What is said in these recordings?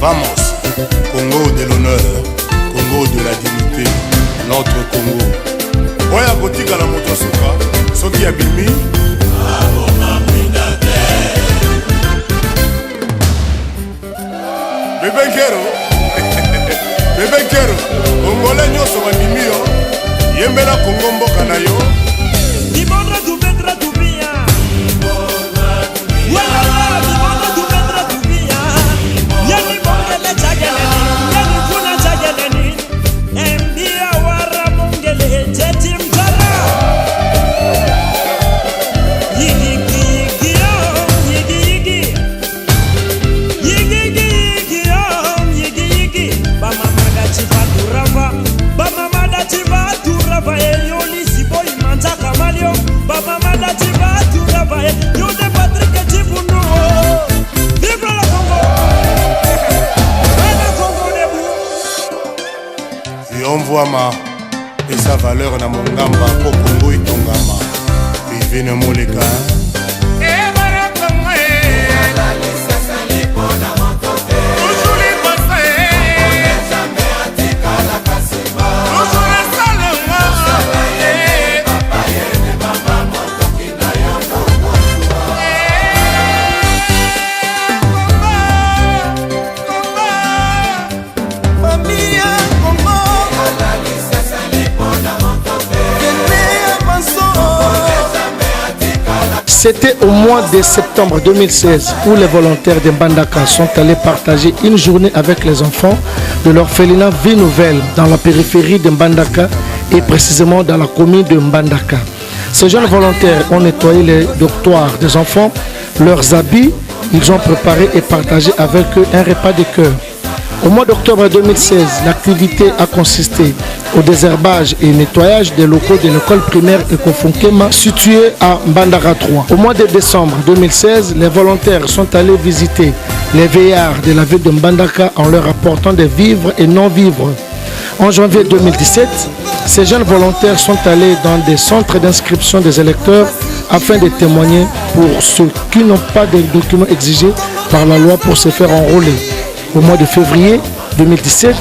Vamos, Congo de l'honneur, Congo de la dignité, notre Congo. Oya kotika la moto suka, soki ya bimi. Bébé Kero, Bébé Kero, Congolais nyoso bandimi yo, yembela Congo mboka na yo. Libondra tu betra tu bia. Envoie-moi et sa valeur na mongamba pour Congo itongama. Vive ne moleka. C'était au mois de septembre 2016 où les volontaires de Mbandaka sont allés partager une journée avec les enfants de l'orphelinat Vie Nouvelle dans la périphérie de Mbandaka et précisément dans la commune de Mbandaka. Ces jeunes volontaires ont nettoyé les dortoirs des enfants, leurs habits, ils ont préparé et partagé avec eux un repas de cœur. Au mois d'octobre 2016, l'activité a consisté au désherbage et nettoyage des locaux de l'école primaire Ekofunkema située à Mbandaka 3. Au mois de décembre 2016, les volontaires sont allés visiter les vieillards de la ville de Mbandaka en leur apportant des vivres et non-vivres. En janvier 2017, ces jeunes volontaires sont allés dans des centres d'inscription des électeurs afin de témoigner pour ceux qui n'ont pas de documents exigés par la loi pour se faire enrôler. Au mois de février 2017,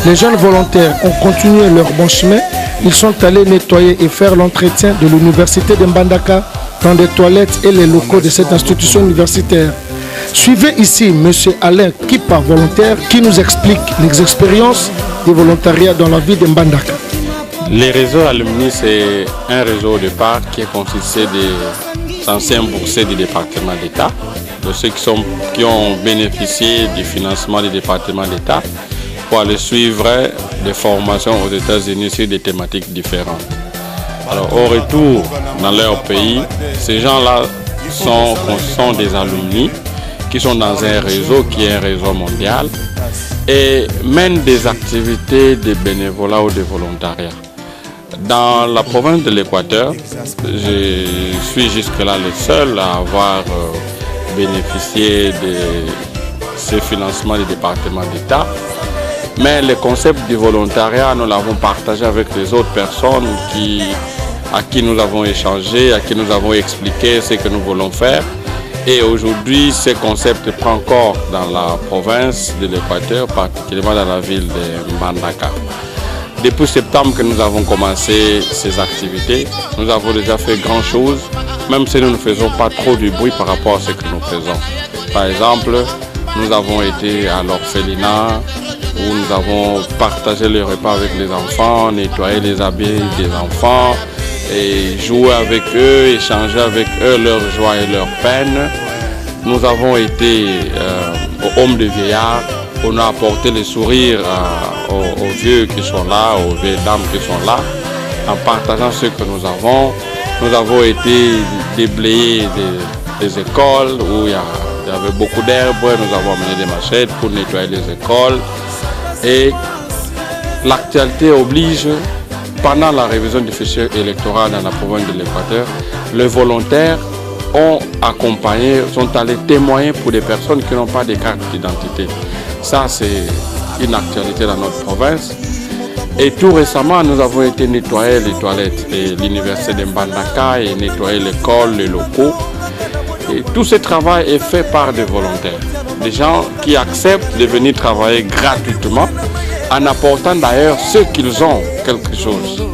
les jeunes volontaires ont continué leur bon chemin. Ils sont allés nettoyer et faire l'entretien de l'université de Mbandaka dans des toilettes et les locaux de cette institution universitaire. Suivez ici M. Alain Kipa, volontaire, qui nous explique les expériences du volontariat dans la vie de Mbandaka. Les réseaux alumni, c'est un réseau au départ qui est constitué des anciens boursiers du département d'État, de ceux qui ont bénéficié du financement du département d'État pour aller suivre des formations aux États-Unis sur des thématiques différentes. Alors au retour dans leur pays, ces gens-là sont des alumni qui sont dans un réseau qui est un réseau mondial et mènent des activités de bénévolat ou de volontariat. Dans la province de l'Équateur, je suis jusque-là le seul à avoir bénéficié de ces financements du département d'État. Mais le concept du volontariat, nous l'avons partagé avec les autres personnes à qui nous avons échangé, à qui nous avons expliqué ce que nous voulons faire. Et aujourd'hui, ce concept prend corps dans la province de l'Équateur, particulièrement dans la ville de Mbandaka. Depuis septembre que nous avons commencé ces activités, nous avons déjà fait grand chose, même si nous ne faisons pas trop de bruit par rapport à ce que nous faisons. Par exemple, nous avons été à l'orphelinat, où nous avons partagé les repas avec les enfants, nettoyé les habits des enfants, et jouer avec eux, échanger avec eux leurs joies et leurs peines. Nous avons été au home de vieillards, on a apporté le sourire aux vieux qui sont là, aux vieilles dames qui sont là, en partageant ce que nous avons. Nous avons été déblayer des écoles où il y avait beaucoup d'herbes, nous avons amené des machettes pour nettoyer les écoles. Et l'actualité oblige, pendant la révision du fichier électoral dans la province de l'Équateur, les volontaires ont accompagné, sont allés témoigner pour des personnes qui n'ont pas de carte d'identité. Ça, c'est une actualité dans notre province. Et tout récemment, nous avons été nettoyer les toilettes de l'université de Mbandaka et nettoyer l'école, les locaux. Et tout ce travail est fait par des volontaires. des gens qui acceptent de venir travailler gratuitement en apportant d'ailleurs ce qu'ils ont, quelque chose.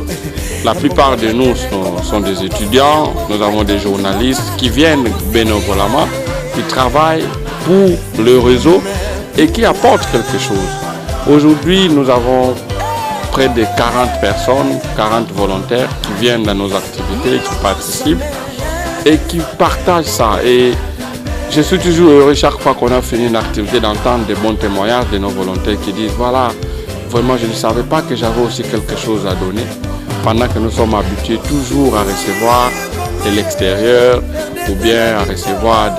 La plupart de nous sont des étudiants, nous avons des journalistes qui viennent bénévolement, qui travaillent pour le réseau et qui apportent quelque chose. Aujourd'hui, nous avons près de 40 personnes, 40 volontaires qui viennent dans nos activités, qui participent et qui partagent ça. Et je suis toujours heureux chaque fois qu'on a fini une activité d'entendre des bons témoignages de nos volontaires qui disent voilà, vraiment je ne savais pas que j'avais aussi quelque chose à donner. Pendant que nous sommes habitués toujours à recevoir de l'extérieur ou bien à recevoir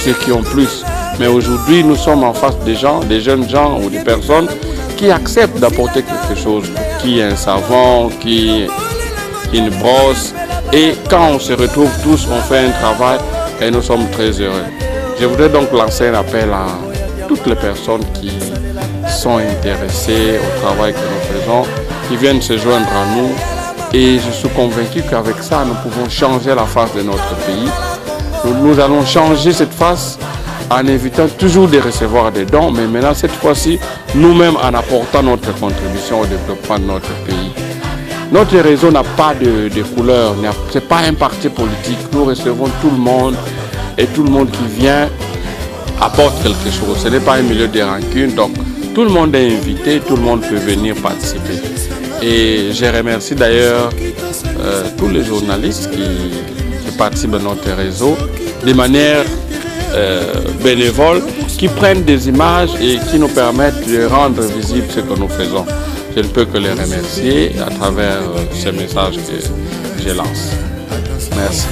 ceux qui ont plus. Mais aujourd'hui, nous sommes en face des gens, des jeunes gens ou des personnes qui acceptent d'apporter quelque chose, qui est un savon, qui est une brosse. Et quand on se retrouve tous, on fait un travail et nous sommes très heureux. Je voudrais donc lancer un appel à toutes les personnes qui sont intéressées au travail que nous faisons, qui viennent se joindre à nous. Et je suis convaincu qu'avec ça, nous pouvons changer la face de notre pays. Nous allons changer cette face en évitant toujours de recevoir des dons, mais maintenant, cette fois-ci, nous-mêmes en apportant notre contribution au développement de notre pays. Notre réseau n'a pas de couleur, ce n'est pas un parti politique. Nous recevons tout le monde et tout le monde qui vient apporte quelque chose. Ce n'est pas un milieu de rancune, donc tout le monde est invité, tout le monde peut venir participer. Et je remercie d'ailleurs tous les journalistes qui participent à notre réseau de manière bénévole, qui prennent des images et qui nous permettent de rendre visible ce que nous faisons. Je ne peux que les remercier à travers ce message que je lance. Merci.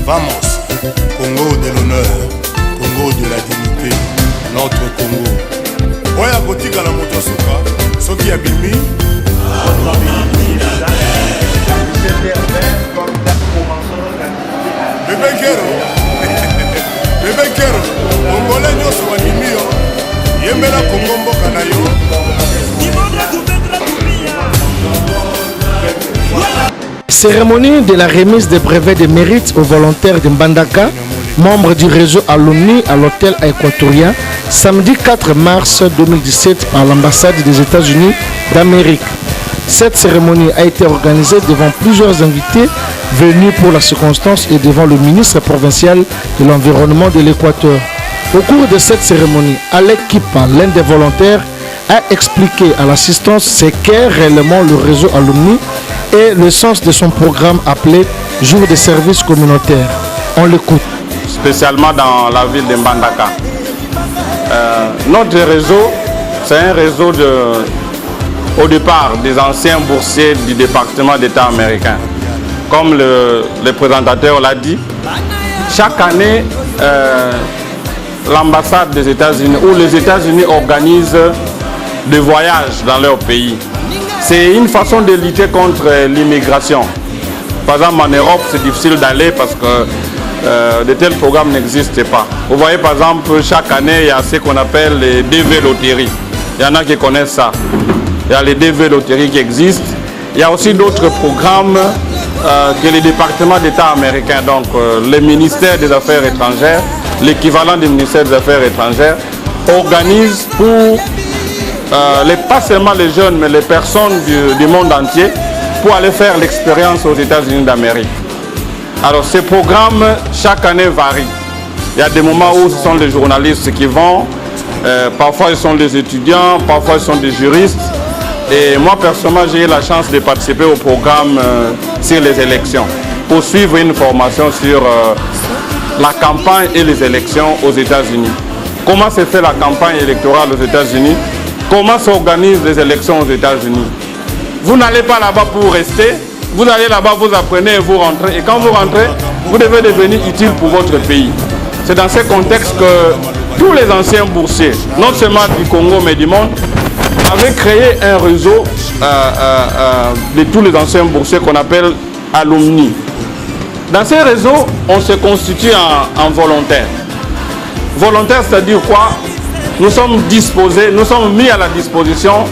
Vamos, Congo de l'honneur, Congo de la dignité, notre Congo. Oya kotika la moto suka, soki ya bimi. Bébé Kero, Congolais nyoso wa bimi yo, yembela Congo mboka na yo. Cérémonie de la remise des brevets de mérite aux volontaires de Mbandaka, membres du réseau alumni à l'hôtel équatorien, samedi 4 mars 2017 par l'ambassade des États-Unis d'Amérique. Cette cérémonie a été organisée devant plusieurs invités venus pour la circonstance et devant le ministre provincial de l'environnement de l'Équateur. Au cours de cette cérémonie, Alec Kipa, l'un des volontaires, a expliqué à l'assistance ce qu'est réellement le réseau alumni et le sens de son programme appelé Jour de service communautaire. On l'écoute. Spécialement dans la ville de Mbandaka. Notre réseau, c'est un réseau au départ des anciens boursiers du département d'État américain. Comme le présentateur l'a dit, chaque année, l'ambassade des États-Unis ou les États-Unis organisent des voyages dans leur pays. C'est une façon de lutter contre l'immigration. Par exemple, en Europe, c'est difficile d'aller parce que de tels programmes n'existent pas. Vous voyez, par exemple, chaque année, il y a ce qu'on appelle les DV loteries. Il y en a qui connaissent ça. Il y a les DV loteries qui existent. Il y a aussi d'autres programmes que les départements d'État américains, donc le ministère des Affaires étrangères, l'équivalent du ministère des Affaires étrangères, organisent pour pas seulement les jeunes, mais les personnes du monde entier, pour aller faire l'expérience aux États-Unis d'Amérique. Alors ces programmes, chaque année, varient. Il y a des moments où ce sont les journalistes qui vont, parfois ce sont les étudiants, parfois ce sont des juristes. Et moi, personnellement, j'ai eu la chance de participer au programme sur les élections, pour suivre une formation sur la campagne et les élections aux États-Unis. Comment se fait la campagne électorale aux États-Unis? Comment s'organisent les élections aux États-Unis? Vous n'allez pas là-bas pour rester, vous allez là-bas, vous apprenez et vous rentrez. Et quand vous rentrez, vous devez devenir utile pour votre pays. C'est dans ce contexte que tous les anciens boursiers, non seulement du Congo mais du monde, avaient créé un réseau de tous les anciens boursiers qu'on appelle alumni. Dans ces réseaux, on se constitue en volontaire. Volontaire, c'est-à-dire quoi? Nous sommes disposés, nous sommes mis à la disposition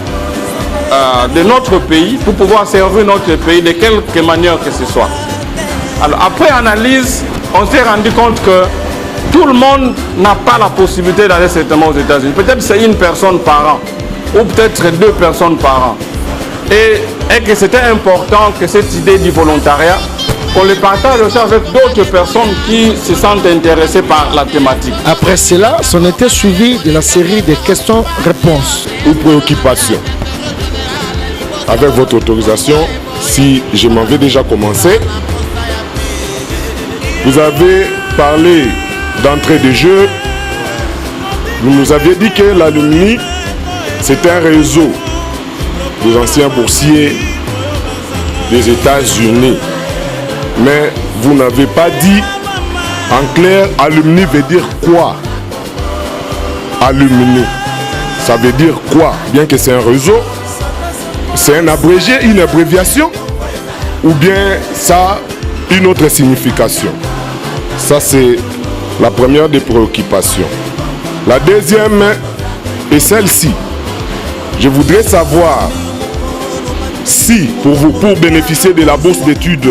de notre pays pour pouvoir servir notre pays de quelque manière que ce soit. Alors, après analyse, on s'est rendu compte que tout le monde n'a pas la possibilité d'aller certainement aux États-Unis. Peut-être c'est une personne par an, ou peut-être 2 personnes par an. Et que c'était important que cette idée du volontariat, qu'on le partage aussi avec d'autres personnes qui se sentent intéressées par la thématique. Après cela, c'en était suivi de la série de questions-réponses. Ou préoccupations. Avec votre autorisation, si je m'en vais déjà commencer, vous avez parlé d'entrée de jeu. Vous nous aviez dit que l'alumni, c'est un réseau des anciens boursiers des États-Unis. Mais vous n'avez pas dit en clair, alumni veut dire quoi? Alumni, ça veut dire quoi? Bien que c'est un réseau, c'est un abrégé, une abréviation, ou bien ça a une autre signification? Ça, c'est la première des préoccupations. La deuxième est celle-ci. Je voudrais savoir si, pour bénéficier de la bourse d'études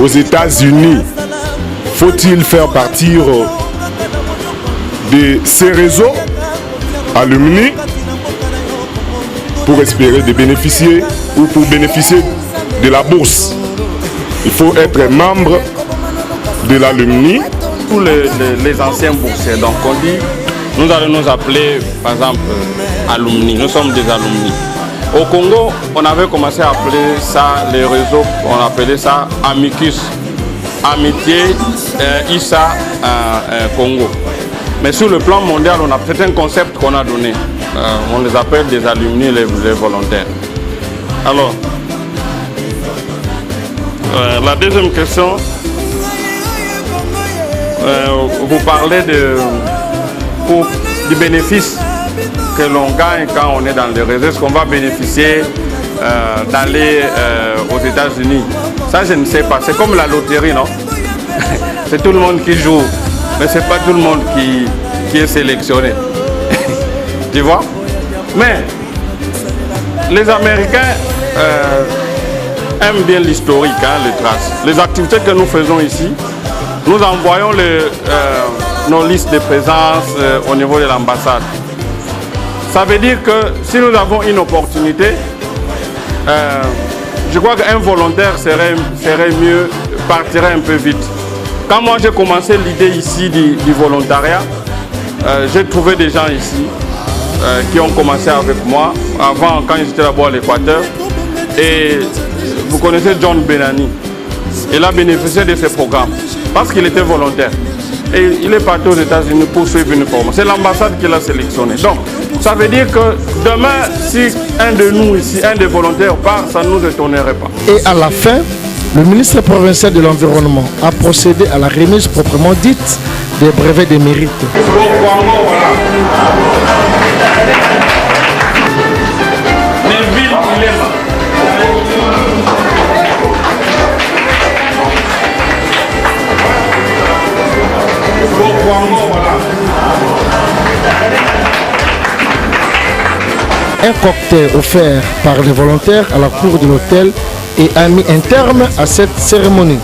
aux États-Unis, faut-il faire partir de ces réseaux alumni pour espérer de bénéficier ou pour bénéficier de la bourse? Il faut être membre de l'alumni. Tous les anciens boursiers, donc on dit, nous allons nous appeler par exemple alumni, nous sommes des alumni. Au Congo, on avait commencé à appeler ça, les réseaux, on appelait ça Amicus, Amitié ISA Congo. Mais sur le plan mondial, c'est un concept qu'on a donné. On les appelle des alumni, les volontaires. Alors, la deuxième question, vous parlez du bénéfice que l'on gagne quand on est dans les réseaux. Est-ce qu'on va bénéficier d'aller aux États-Unis? Ça, je ne sais pas. C'est comme la loterie, non? C'est tout le monde qui joue, mais ce n'est pas tout le monde qui est sélectionné. Tu vois? Mais les Américains aiment bien l'historique, hein, les traces. Les activités que nous faisons ici, nous envoyons nos listes de présence au niveau de l'ambassade. Ça veut dire que si nous avons une opportunité, je crois qu'un volontaire serait mieux, partirait un peu vite. Quand moi j'ai commencé l'idée ici du volontariat, j'ai trouvé des gens ici qui ont commencé avec moi, avant quand j'étais là-bas à l'Équateur. Et vous connaissez John Benani. Il a bénéficié de ce programme parce qu'il était volontaire. Et il est parti aux États-Unis pour suivre une formation. C'est l'ambassade qui l'a sélectionné. Donc, ça veut dire que demain, si un de nous ici, un des volontaires part, ça ne nous étonnerait pas. Et à la fin, le ministre provincial de l'Environnement a procédé à la remise proprement dite des brevets de mérite. Un cocktail offert par les volontaires à la cour de l'hôtel et a mis un terme à cette cérémonie.